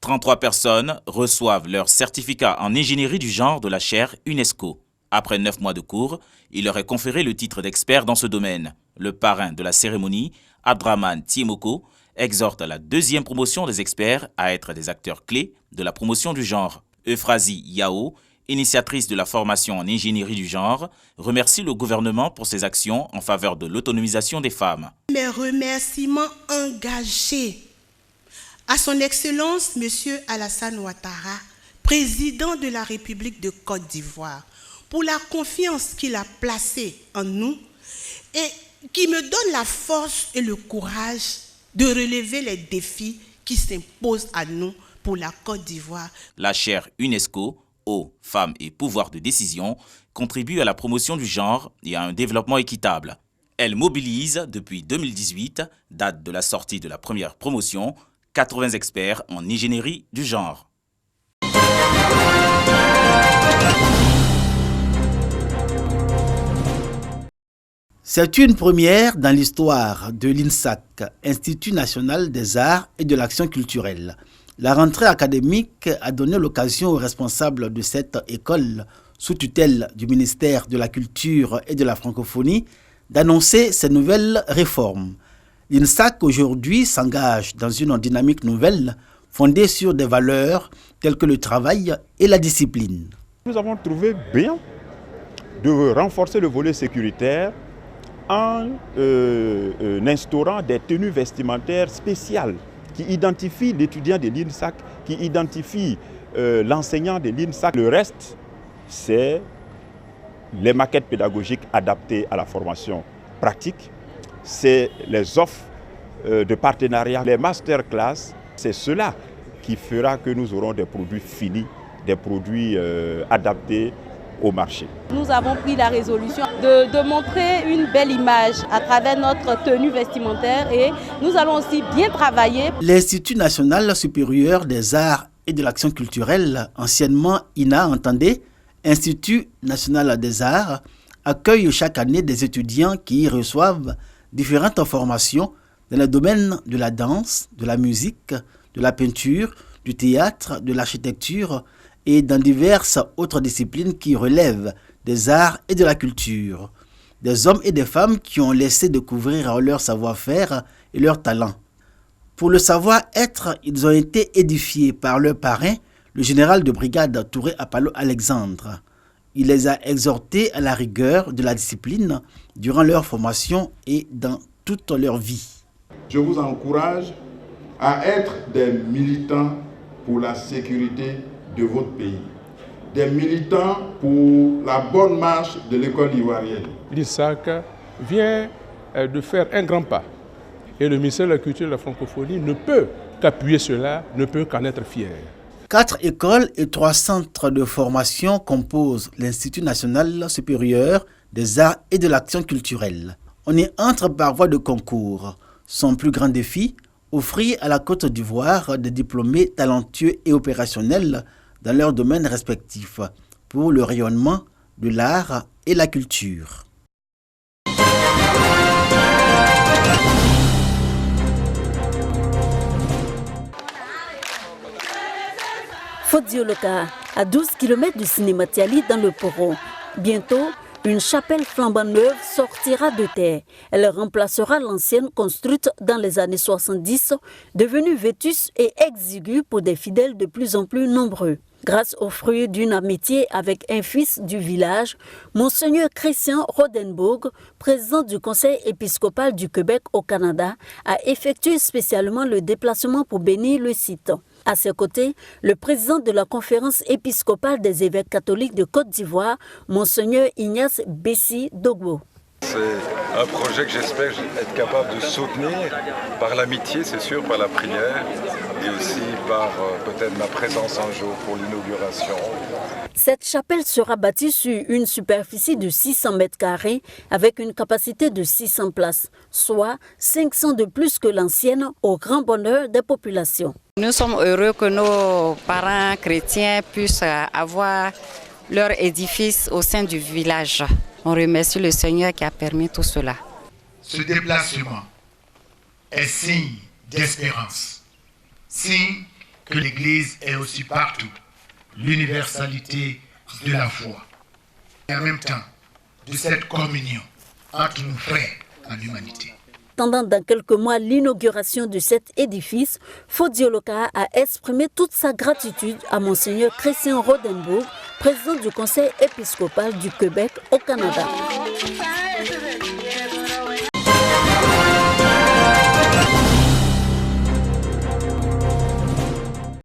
33 personnes reçoivent leur certificat en ingénierie du genre de la chaire UNESCO. Après 9 mois de cours, il leur est conféré le titre d'expert dans ce domaine. Le parrain de la cérémonie, Abdraman Tiemoko, exhorte à la deuxième promotion des experts à être des acteurs clés de la promotion du genre. Euphrasie Yao, initiatrice de la formation en ingénierie du genre, remercie le gouvernement pour ses actions en faveur de l'autonomisation des femmes. Mes remerciements engagés à son Excellence M. Alassane Ouattara, président de la République de Côte d'Ivoire, pour la confiance qu'il a placée en nous et qui me donne la force et le courage de relever les défis qui s'imposent à nous pour la Côte d'Ivoire. La chaire UNESCO, Eau, Femmes et Pouvoir de décision, contribue à la promotion du genre et à un développement équitable. Elle mobilise depuis 2018, date de la sortie de la première promotion, 80 experts en ingénierie du genre. C'est une première dans l'histoire de l'INSAC, Institut national des arts et de l'action culturelle. La rentrée académique a donné l'occasion aux responsables de cette école, sous tutelle du ministère de la Culture et de la Francophonie, d'annoncer ces nouvelles réformes. L'INSAC aujourd'hui s'engage dans une dynamique nouvelle, fondée sur des valeurs telles que le travail et la discipline. Nous avons trouvé bien de renforcer le volet sécuritaire en instaurant des tenues vestimentaires spéciales qui identifient l'étudiant de l'INSAC, qui identifient l'enseignant de l'INSAC. Le reste, c'est les maquettes pédagogiques adaptées à la formation pratique, c'est les offres de partenariat, les masterclass. C'est cela qui fera que nous aurons des produits finis, des produits adaptés au marché. Nous avons pris la résolution de montrer une belle image à travers notre tenue vestimentaire et nous allons aussi bien travailler. L'Institut national supérieur des arts et de l'action culturelle, anciennement INA, entendez, Institut national des arts, accueille chaque année des étudiants qui y reçoivent différentes formations dans les domaines de la danse, de la musique, de la peinture, du théâtre, de l'architecture et dans diverses autres disciplines qui relèvent des arts et de la culture. Des hommes et des femmes qui ont laissé découvrir leur savoir-faire et leur talent. Pour le savoir-être, ils ont été édifiés par leur parrain, le général de brigade Touré Apalo Alexandre. Il les a exhortés à la rigueur de la discipline durant leur formation et dans toute leur vie. Je vous encourage à être des militants pour la sécurité de votre pays, des militants pour la bonne marche de l'école ivoirienne. L'INSAC vient de faire un grand pas et le ministère de la Culture et de la Francophonie ne peut qu'appuyer cela, ne peut qu'en être fier. 4 écoles et 3 centres de formation composent l'Institut national supérieur des arts et de l'action culturelle. On y entre par voie de concours. Son plus grand défi, offrir à la Côte d'Ivoire des diplômés talentueux et opérationnels dans leurs domaines respectifs pour le rayonnement de l'art et la culture. Fodioloka, à 12 km du cinéma Tiali dans le Poro. Bientôt, une chapelle flambant neuve sortira de terre. Elle remplacera l'ancienne construite dans les années 70, devenue vétuste et exiguë pour des fidèles de plus en plus nombreux. Grâce au fruit d'une amitié avec un fils du village, Monseigneur Christian Rodenbourg, président du Conseil épiscopal du Québec au Canada, a effectué spécialement le déplacement pour bénir le site. À ses côtés, le président de la conférence épiscopale des évêques catholiques de Côte d'Ivoire, Monseigneur Ignace Bessi Dogbo. C'est un projet que j'espère être capable de soutenir par l'amitié, c'est sûr, par la prière et aussi par peut-être ma présence un jour pour l'inauguration. Cette chapelle sera bâtie sur une superficie de 600 mètres carrés avec une capacité de 600 places, soit 500 de plus que l'ancienne au grand bonheur des populations. Nous sommes heureux que nos parents chrétiens puissent avoir leur édifice au sein du village. On remercie le Seigneur qui a permis tout cela. Ce déplacement est signe d'espérance, signe que l'Église est aussi partout, l'universalité de la foi. Et en même temps, de cette communion entre nos frères en l'humanité. Pendant dans quelques mois l'inauguration de cet édifice, Fodioloka a exprimé toute sa gratitude à Monseigneur Christian Rodenbourg, président du Conseil épiscopal du Québec au Canada.